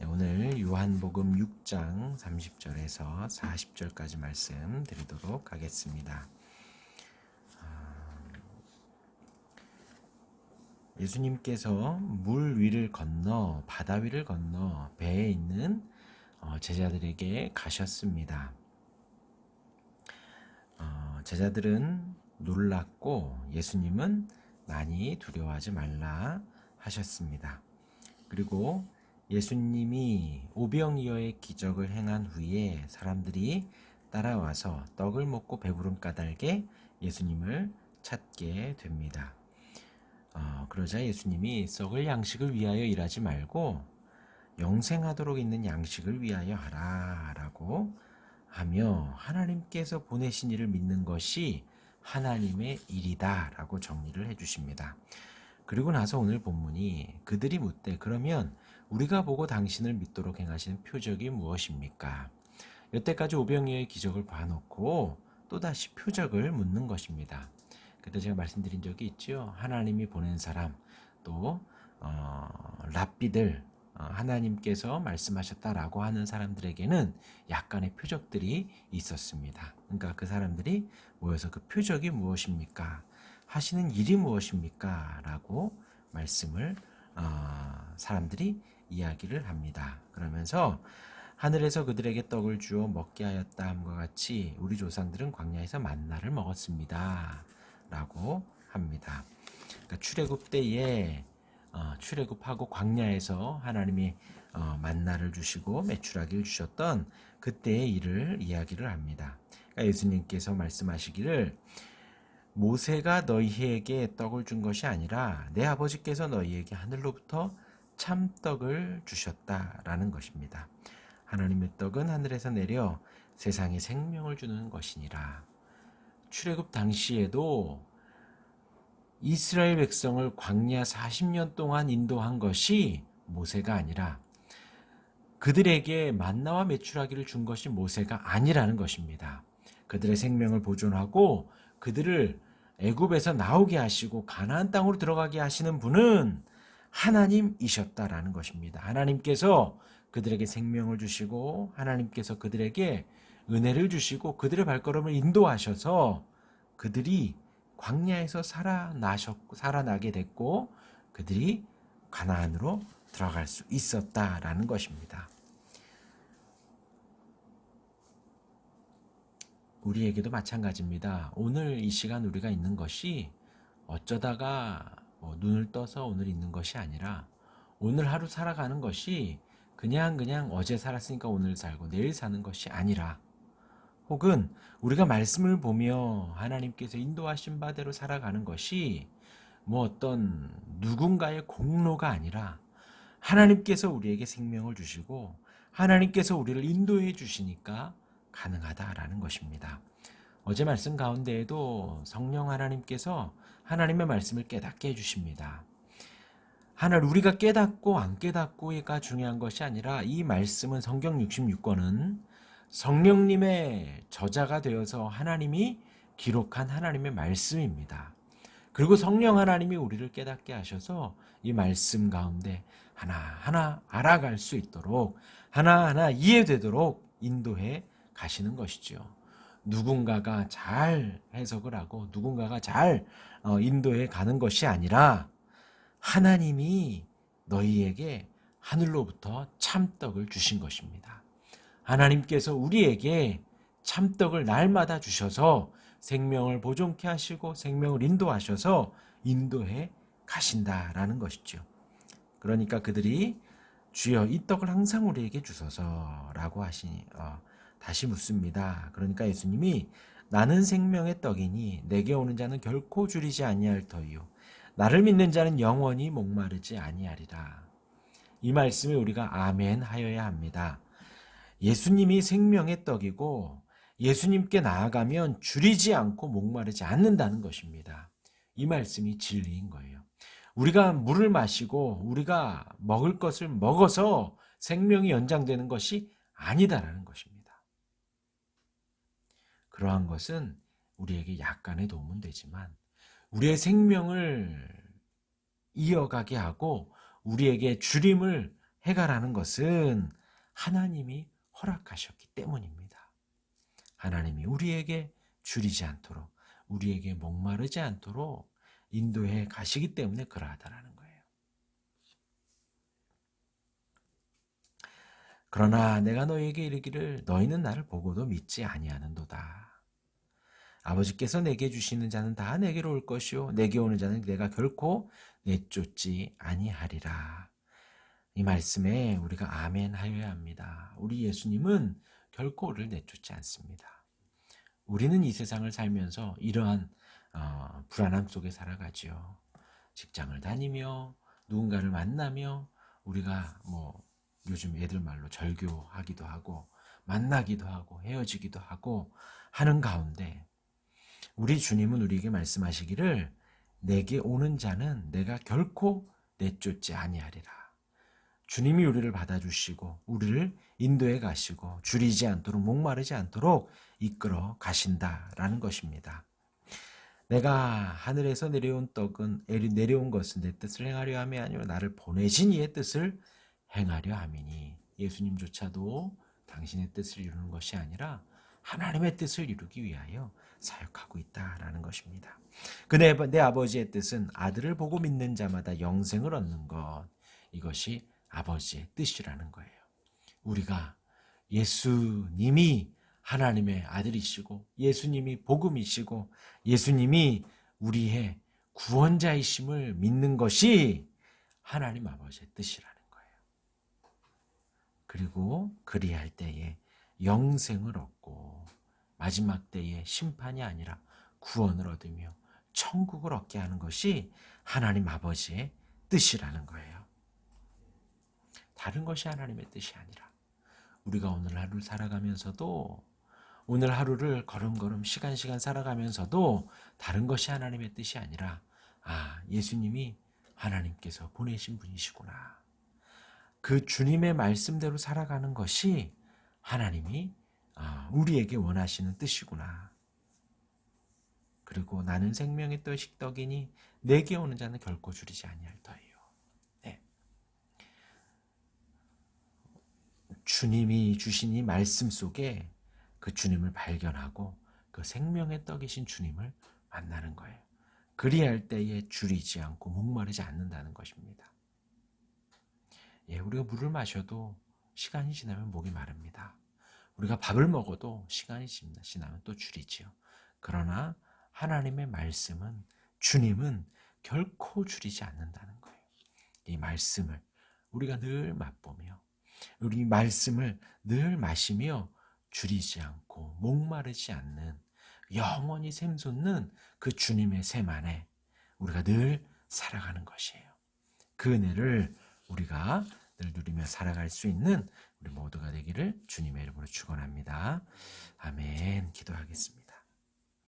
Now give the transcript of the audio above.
네, 오늘 요한복음 6장 30절에서 40절까지 말씀 드리도록 하겠습니다. 예수님께서 물 위를 건너 바다 위를 건너 배에 있는 제자들에게 가셨습니다. 제자들은 놀랐고 예수님은 많이 두려워하지 말라 하셨습니다. 그리고 예수님이 오병이어의 기적을 행한 후에 사람들이 따라와서 떡을 먹고 배부른 까닭에 예수님을 찾게 됩니다. 그러자 예수님이 썩을 양식을 위하여 일하지 말고 영생하도록 있는 양식을 위하여 하라 라고 하며 하나님께서 보내신 이를 믿는 것이 하나님의 일이다 라고 정리를 해주십니다. 그리고 나서 오늘 본문이 그들이 묻되 그러면 우리가 보고 당신을 믿도록 행하시는 표적이 무엇입니까? 여태까지 오병이어의 기적을 봐놓고 또다시 표적을 묻는 것입니다. 그때 제가 말씀드린 적이 있죠. 하나님이 보낸 사람 또 랍비들 하나님께서 말씀하셨다라고 하는 사람들에게는 약간의 표적들이 있었습니다. 그러니까 그 사람들이 모여서 그 표적이 무엇입니까? 하시는 일이 무엇입니까? 라고 말씀을 사람들이 이야기를 합니다. 그러면서 하늘에서 그들에게 떡을 주어 먹게 하였다 함과 같이 우리 조상들은 광야에서 만나를 먹었습니다. 라고 합니다. 그러니까 출애굽 때에 출애굽하고 광야에서 하나님이 만나를 주시고 메추라기를 주셨던 그때의 일을 이야기를 합니다. 그러니까 예수님께서 말씀하시기를 모세가 너희에게 떡을 준 것이 아니라 내 아버지께서 너희에게 하늘로부터 참떡을 주셨다라는 것입니다. 하나님의 떡은 하늘에서 내려 세상에 생명을 주는 것이니라. 출애굽 당시에도 이스라엘 백성을 광야 40년 동안 인도한 것이 모세가 아니라 그들에게 만나와 메추라기를 준 것이 모세가 아니라는 것입니다. 그들의 생명을 보존하고 그들을 애굽에서 나오게 하시고 가나안 땅으로 들어가게 하시는 분은 하나님이셨다라는 것입니다. 하나님께서 그들에게 생명을 주시고 하나님께서 그들에게 은혜를 주시고 그들의 발걸음을 인도하셔서 그들이 광야에서 살아나게 됐고 그들이 가나안으로 들어갈 수 있었다라는 것입니다. 우리에게도 마찬가지입니다. 오늘 이 시간 우리가 있는 것이 어쩌다가 눈을 떠서 오늘 있는 것이 아니라 오늘 하루 살아가는 것이 그냥 어제 살았으니까 오늘 살고 내일 사는 것이 아니라 혹은 우리가 말씀을 보며 하나님께서 인도하신 바대로 살아가는 것이 어떤 누군가의 공로가 아니라 하나님께서 우리에게 생명을 주시고 하나님께서 우리를 인도해 주시니까 가능하다라는 것입니다. 어제 말씀 가운데에도 성령 하나님께서 하나님의 말씀을 깨닫게 해주십니다. 우리가 깨닫고 안 깨닫고가 중요한 것이 아니라 이 말씀은 성경 66권은 성령님의 저자가 되어서 하나님이 기록한 하나님의 말씀입니다. 그리고 성령 하나님이 우리를 깨닫게 하셔서 이 말씀 가운데 하나하나 알아갈 수 있도록 하나하나 이해되도록 인도해 가시는 것이죠. 누군가가 잘 해석을 하고 누군가가 잘 인도해 가는 것이 아니라 하나님이 너희에게 하늘로부터 참떡을 주신 것입니다. 하나님께서 우리에게 참떡을 날마다 주셔서 생명을 보존케 하시고 생명을 인도하셔서 인도해 가신다라는 것이죠. 그러니까 그들이 주여 이 떡을 항상 우리에게 주소서라고 하시니 다시 묻습니다. 그러니까 예수님이 나는 생명의 떡이니 내게 오는 자는 결코 줄이지 아니할 터이요 나를 믿는 자는 영원히 목마르지 아니하리라. 이 말씀에 우리가 아멘 하여야 합니다. 예수님이 생명의 떡이고 예수님께 나아가면 줄이지 않고 목마르지 않는다는 것입니다. 이 말씀이 진리인 거예요. 우리가 물을 마시고 우리가 먹을 것을 먹어서 생명이 연장되는 것이 아니다라는 것입니다. 그러한 것은 우리에게 약간의 도움은 되지만 우리의 생명을 이어가게 하고 우리에게 주림을 해가라는 것은 하나님이 허락하셨기 때문입니다. 하나님이 우리에게 줄이지 않도록, 우리에게 목마르지 않도록 인도해 가시기 때문에 그러하다라는 거예요. 그러나 내가 너희에게 이르기를 너희는 나를 보고도 믿지 아니하는도다. 아버지께서 내게 주시는 자는 다 내게로 올 것이요 내게 오는 자는 내가 결코 내쫓지 아니하리라. 이 말씀에 우리가 아멘 하여야 합니다. 우리 예수님은 결코 우리를 내쫓지 않습니다. 우리는 이 세상을 살면서 이러한 불안함 속에 살아가지요. 직장을 다니며 누군가를 만나며 우리가 요즘 애들 말로 절교하기도 하고 만나기도 하고 헤어지기도 하고 하는 가운데 우리 주님은 우리에게 말씀하시기를 내게 오는 자는 내가 결코 내쫓지 아니하리라. 주님이 우리를 받아주시고 우리를 인도해 가시고 줄이지 않도록 목마르지 않도록 이끌어 가신다라는 것입니다. 내가 하늘에서 내려온 것은 내 뜻을 행하려 함이 아니요 나를 보내신 이의 뜻을 행하려 함이니. 예수님조차도 당신의 뜻을 이루는 것이 아니라 하나님의 뜻을 이루기 위하여 사역하고 있다라는 것입니다. 내 아버지의 뜻은 아들을 보고 믿는 자마다 영생을 얻는 것, 이것이 아버지의 뜻이라는 거예요. 우리가 예수님이 하나님의 아들이시고 예수님이 복음이시고 예수님이 우리의 구원자이심을 믿는 것이 하나님 아버지의 뜻이라는 거예요. 그리고 그리할 때에 영생을 얻고 마지막 때에 심판이 아니라 구원을 얻으며 천국을 얻게 하는 것이 하나님 아버지의 뜻이라는 거예요. 다른 것이 하나님의 뜻이 아니라 우리가 오늘 하루를 살아가면서도 오늘 하루를 걸음걸음 시간 살아가면서도 다른 것이 하나님의 뜻이 아니라 예수님이 하나님께서 보내신 분이시구나. 그 주님의 말씀대로 살아가는 것이 하나님이 우리에게 원하시는 뜻이구나. 그리고 나는 생명의 떡이니 내게 오는 자는 결코 줄이지 아니할 터예요. 네. 주님이 주신 이 말씀 속에 그 주님을 발견하고 그 생명의 떡이신 주님을 만나는 거예요. 그리할 때에 줄이지 않고 목마르지 않는다는 것입니다. 우리가 물을 마셔도 시간이 지나면 목이 마릅니다. 우리가 밥을 먹어도 시간이 지나면 또 줄이지요. 그러나 하나님의 말씀은 주님은 결코 줄이지 않는다는 거예요. 이 말씀을 우리가 늘 맛보며 우리 말씀을 늘 마시며 줄이지 않고 목마르지 않는 영원히 샘솟는 그 주님의 샘 안에 우리가 늘 살아가는 것이에요. 그 은혜를 우리가 늘 누리며 살아갈 수 있는 우리 모두가 되기를 주님의 이름으로 축원합니다. 아멘. 기도하겠습니다.